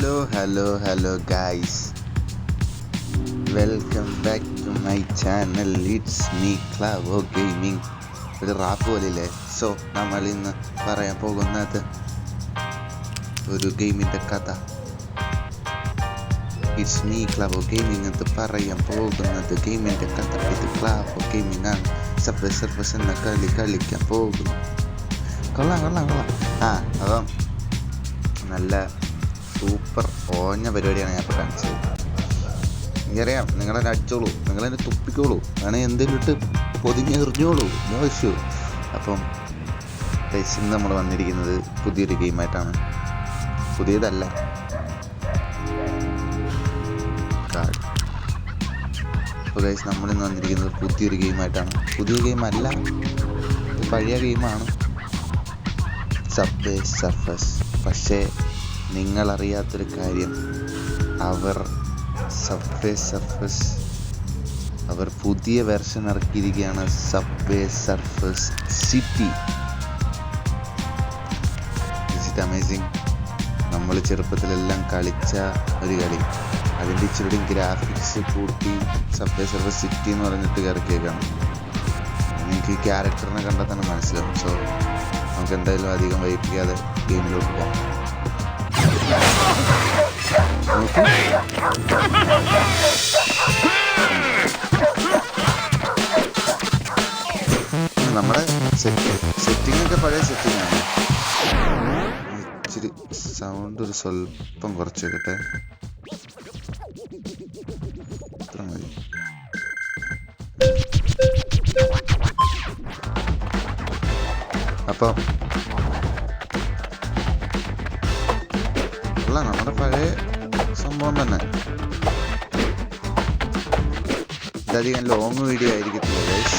Hello guys. Welcome back to my channel. It's me Clavo Gaming. ഒരു rap പോലില്ലേ. So നമ്മൾ ഇന്ന് പറയാൻ പോകുന്നത് ഒരു ഗെയിമിൻ്റെ കഥ. ഇറ്റ്സ് മീ ക്ലാവോ ഗെയിമിംഗ് എന്ന് പറയാൻ പോകുന്നത് ഗെയിമിൻ്റെ കഥ. ഇത് ക്ലാവോ ഗെയിമിംഗ് ആണ്. സബ്വേ സർഫേഴ്സ് എന്ന കളി കളിക്കാൻ പോകുന്നു. കൊള്ളാം. അപ്പം നല്ല സൂപ്പർ ഓഞ്ഞ പരിപാടിയാണ് ഞാൻ ഇപ്പോൾ കാണിച്ചത്. എനിക്കറിയാം നിങ്ങളെന്നെ അടിച്ചോളൂ, നിങ്ങളെന്നെ തുപ്പിക്കോളൂ, വേണമെങ്കിൽ എന്തെങ്കിലും ഇട്ട് പൊതിഞ്ഞെറിഞ്ഞോളൂ, നോ ഇഷ്യൂ. അപ്പം ഇന്ന് നമ്മൾ വന്നിരിക്കുന്നത് പുതിയൊരു ഗെയിമായിട്ടാണ്. പുതിയതല്ല, കാർഡ്. അപ്പോൾ ഗൈസ് നമ്മളിന്ന് വന്നിരിക്കുന്നത് പുതിയൊരു ഗെയിമായിട്ടാണ്. പുതിയ ഗെയിമല്ല, പഴയ ഗെയിമാണ്, സബ്വേ സർഫേഴ്സ്. പക്ഷേ നിങ്ങളറിയാത്തൊരു കാര്യം, സബ്വേ സർഫേഴ്സ് അവർ പുതിയ വെർഷൻ ഇറക്കിയിരിക്കുകയാണ്. Subway surfers city. Is it amazing. നമ്മൾ ചെറുപ്പത്തിലെല്ലാം കളിച്ച ഒരു കളി, അതിൻ്റെ ഇച്ചിരി ഗ്രാഫിക്സ് കൂട്ടി സബ്വേ സർഫേഴ്സ് സിറ്റി എന്ന് പറഞ്ഞിട്ട് ഇറക്കിയേക്കാണ്. എനിക്ക് ഈ ക്യാരക്ടറിനെ കണ്ടാൽ തന്നെ മനസ്സിലാവും. സോ നമുക്ക് എന്തായാലും അധികം വൈകിക്കാതെ ഗെയിമിലോട്ട് പോകാം. നമ്മുടെ സെറ്റിംഗ് ഒക്കെ പഴയ സെറ്റിംഗാണ്. ഇച്ചിരി സൗണ്ട് ഒരു സ്വല്പം കുറച്ച് വെക്കട്ടെ, അത്ര മതി. അപ്പം അല്ല, നമ്മുടെ പഴയ സംഭവം തന്നെ. ഇതധികം ലോങ് വീഡിയോ ആയിരിക്കത്തില്ല ഗൈസ്.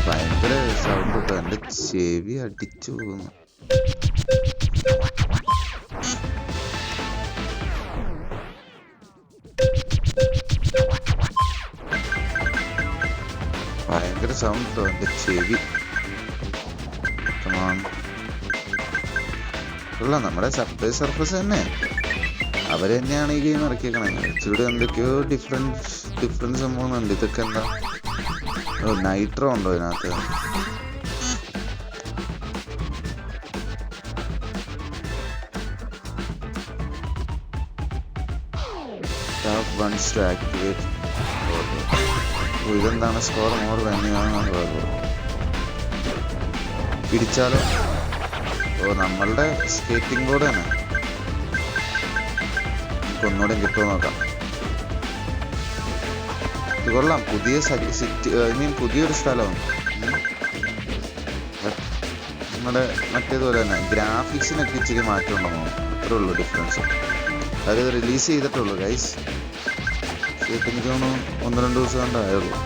ഭയങ്കര സൗണ്ട് കിട്ടും, എൻ്റെ ചെവി അടിച്ചു പോകുന്നു. ഭയങ്കര സൗണ്ട് കിട്ടും എൻ്റെ ചെവി. ഉള്ള നമ്മുടെ സബ്വേ സർഫേഴ്സ് തന്നെ, അവർ തന്നെയാണ് ഈ ഗെയിം ഇറക്കിയേക്കണത്. ഇച്ചിരി എന്തൊക്കെയോ ഡിഫറൻസ് സംഭവങ്ങളുണ്ട്. ഇതൊക്കെ എന്താ, നൈട്രോ ഉണ്ടോ ഇതിനകത്ത്? ഇതെന്താണ് സ്കോർ മോർ തന്നെയാണ് പിടിച്ചാലോ? നമ്മളുടെ സ്കേറ്റിംഗ് ബോർഡ് തന്നെ. നമുക്ക് ഒന്നുകൂടെ കിട്ടുമോ നോക്കാം. ഇത് കൊള്ളാം, പുതിയ സിറ്റി, പുതിയൊരു സ്ഥലമാണ്. നമ്മുടെ മറ്റേതുപോലെ തന്നെ ഗ്രാഫിക്സിനൊക്കെ ഇച്ചിരി മാറ്റം ഉണ്ടെന്നോ, അത്രേ ഉള്ളൂ ഡിഫറൻസ്. അത് റിലീസ് ചെയ്തിട്ടുള്ളൂ ഗൈസ്. എനിക്ക് തോന്നുന്നു 1-2 ദിവസം കണ്ടായുള്ളൂ.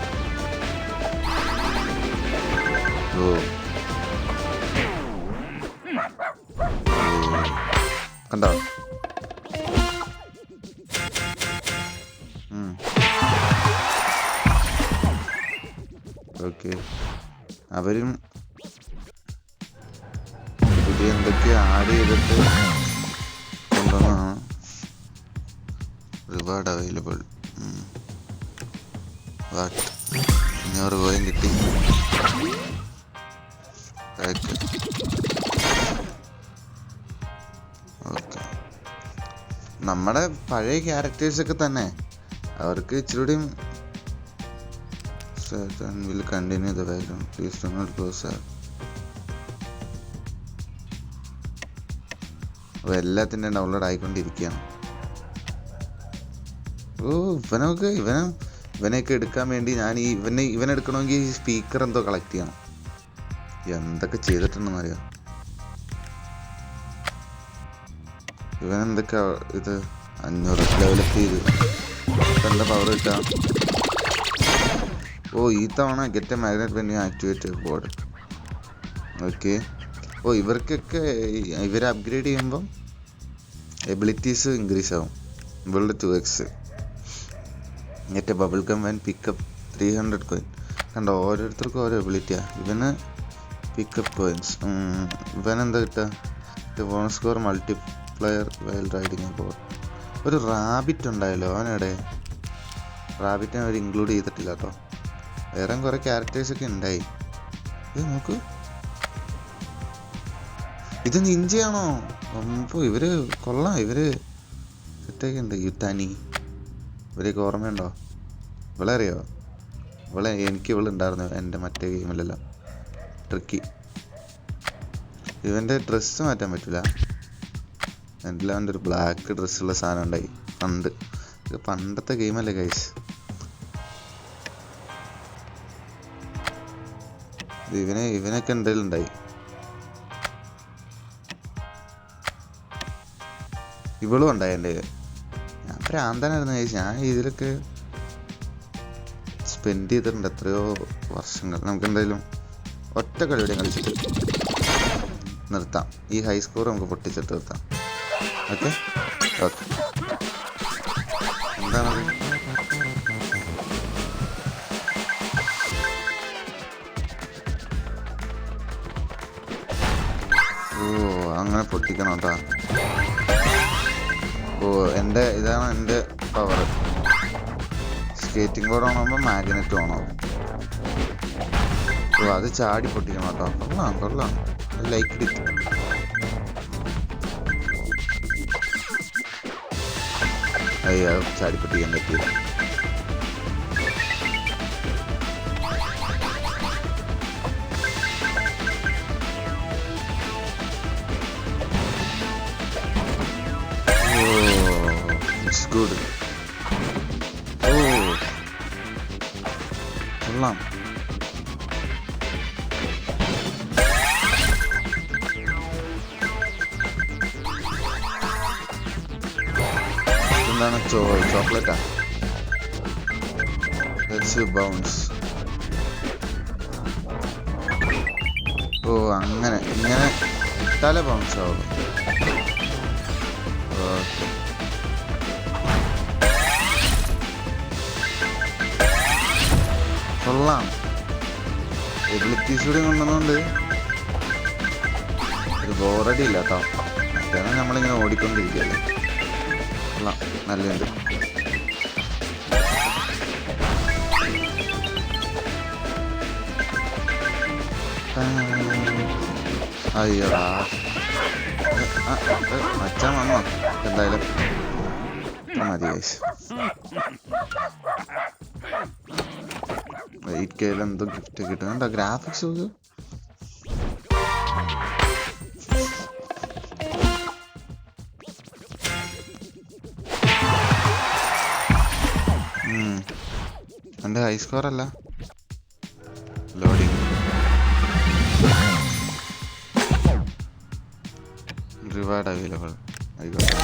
കണ്ടോ? ഓക്കെ, അവരും പുതിയ എന്തൊക്കെ ആഡ് ചെയ്തിട്ട് കൊണ്ടുവന്നതാണ്. Reward available. 500 കോയിൻ കിട്ടി. ഓക്കെ, നമ്മുടെ പഴയ ക്യാരക്ടേഴ്സൊക്കെ തന്നെ അവർക്ക് ഇച്ചിരി will continue the background. Please do not close up. അപ്പോൾ എല്ലാത്തിൻ്റെ ഡൗൺലോഡ് ആയിക്കൊണ്ടിരിക്കുകയാണ്. ഇവനെയൊക്കെ എടുക്കാൻ വേണ്ടി ഞാൻ ഇവനെടുക്കണമെങ്കിൽ സ്പീക്കർ എന്തോ കളക്ട് ചെയ്യണം. എന്തൊക്കെ ചെയ്തിട്ടുണ്ടെന്നറിയാം. ഇവനെന്തൊക്കെ ഇത് 500 ഡെവലപ്പ് ചെയ്ത് നല്ല പവർ കിട്ടാം. ഈ തവണ get A magnet when you activate board. Okay, ഇവർക്കൊക്കെ ഇവരെ അപ്ഗ്രേഡ് ചെയ്യുമ്പം എബിലിറ്റീസ് ഇൻക്രീസ് ആവും. ഇവളുടെ 2x. Get A bubble gum and pickup 300 coin. കണ്ടോ, ഓരോരുത്തർക്കും ഓരോ എബിലിറ്റിയാണ്. ഇവന് പിക്കപ്പ് കോയിൻസ്. ഇവനെന്താ കിട്ടുക? Bonus score player wild riding അപ്പോൾ ഒരു റാബിറ്റ് ഉണ്ടായല്ലോ. അവനെവിടെ? റാബിറ്റിനെ അവർ ഇൻക്ലൂഡ് ചെയ്തിട്ടില്ല കേട്ടോ. വേറെ കുറേ ക്യാരക്ടേഴ്സൊക്കെ ഉണ്ടായി. ഇത് നോക്ക്, ഇത് നിഞ്ചയാണോ? അപ്പോൾ ഇവര് കൊള്ളാം, ഇവര് സെറ്റൊക്കെ ഉണ്ട്. യുട്ടാനി, ഇവരെയൊക്കെ ഓർമ്മയുണ്ടോ? ഇവളെ അറിയോ? എനിക്ക് ഇവളുണ്ടായിരുന്നു എൻ്റെ മറ്റേ ഗെയിമിലെല്ലാം. ട്രിക്കി. ഇവൻ്റെ ഡ്രസ്സ് മാറ്റാൻ പറ്റില്ല. എൻ്റെ അവൻ്റെ ഒരു ബ്ലാക്ക് ഡ്രസ്സുള്ള സാധനം ഉണ്ടായി പണ്ട്. ഇത് പണ്ടത്തെ ഗെയിമല്ലേ ഗൈസ്. ഇവനൊക്കെ എന്തെങ്കിലും ഉണ്ടായി. ഇവളും ഉണ്ടായി എൻ്റെ. ഞാൻ ഭ്രാന്തനായിരുന്നു ഗൈസ്. ഞാൻ ഇതിലൊക്കെ സ്പെൻഡ് ചെയ്തിട്ടുണ്ട് എത്രയോ വർഷങ്ങൾ. നമുക്ക് എന്തായാലും ഒറ്റ കളിയുടെ കളിച്ചിട്ട് നിർത്താം. ഈ ഹൈ സ്കോർ നമുക്ക് പൊട്ടിച്ചിട്ട് നിർത്താം. Okay okay. എന്താണത്? ഓ, അങ്ങനെ പൊട്ടിക്കണം കേട്ടോ. ഓ, ഇതാണ് എൻ്റെ പവർ. സ്കേറ്റിംഗ് ബോർഡ് ഓണാകുമ്പോൾ മാഗ്നറ്റ് ഓണാവും. ഓ, അത് ചാടി പൊട്ടിക്കണം കേട്ടോ. കൊള്ളാം. Like it. അയ്യോ, ചാടി പൊട്ടിക്കാൻ പറ്റില്ല. It's good. ഓ, കൊള്ളാം. എന്താണ്? ചോക്ലേറ്റാ? Let's bounce. ഓ, ഇങ്ങനെ ഇട്ടാലേ ബൗൺസ് ആവുള്ളൂ. ഓക്കെ. കൊള്ളാം. എബിലിറ്റീസ് കൂടി കൊണ്ടുവന്നുകൊണ്ട് ഒരു ബോറടി ഇല്ല കേട്ടോ. മറ്റേ നമ്മളിങ്ങനെ ഓടിക്കൊണ്ടിരിക്കുകയല്ലേ. കൊള്ളാം, നല്ലുണ്ട്. അയ്യോടാ, മച്ചാൻ വന്നോ? എന്തായാലും മതി ഗൈസ്. 8K എന്തോ ഗിഫ്റ്റ് കിട്ടുന്നുണ്ടോ? ഗ്രാഫിക്സ് നോക്ക്. എൻ്റെ ഹൈ സ്കോർ അല്ല, ലോഡിങ്. Reward available. ആയിക്കോട്ടെ.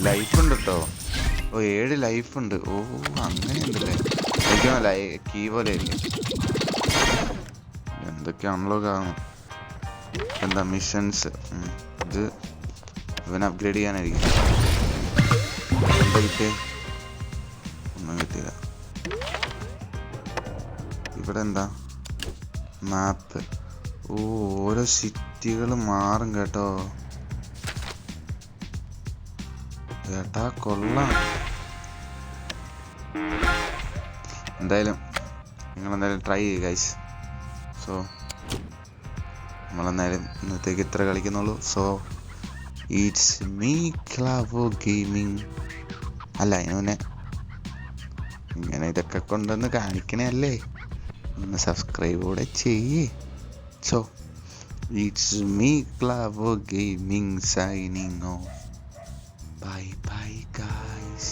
ലൈഫ് ഉണ്ട് കേട്ടോ. ഓ, 7 ലൈഫ് ഉണ്ട്. ഓ, അങ്ങനെയുണ്ടല്ലേ. എനിക്കൊന്നല്ല, കീ പോലെ ആയിരിക്കും. എന്തൊക്കെ അൺലോക്ക് ആകണം. എന്താ മിഷൻസ്? ഇത് ഇവൻ അപ്ഗ്രേഡ് ചെയ്യാനായിരിക്കും. എന്താ കിട്ടിയേ? ഒന്നും കിട്ടിയില്ല. ഇവിടെ എന്താ? മാപ്പ്. ഓ, ഓരോ സിറ്റികൾ മാറും കേട്ടോ. ചേട്ടാ കൊള്ളാം. എന്തായാലും നിങ്ങളെന്തായാലും ട്രൈ ചെയ്യുക ഗൈസ്. സോ നമ്മളെന്തായാലും ഇന്നത്തേക്ക് ഇത്ര കളിക്കുന്നുള്ളൂ. So it's me Clavo gaming. അല്ല, ഇങ്ങനെ ഇതൊക്കെ കൊണ്ടുവന്ന് കാണിക്കണേ അല്ലേ. ഒന്ന് സബ്സ്ക്രൈബ് കൂടെ ചെയ്യേ. So it's me Clavo gaming signing off. Bye bye guys.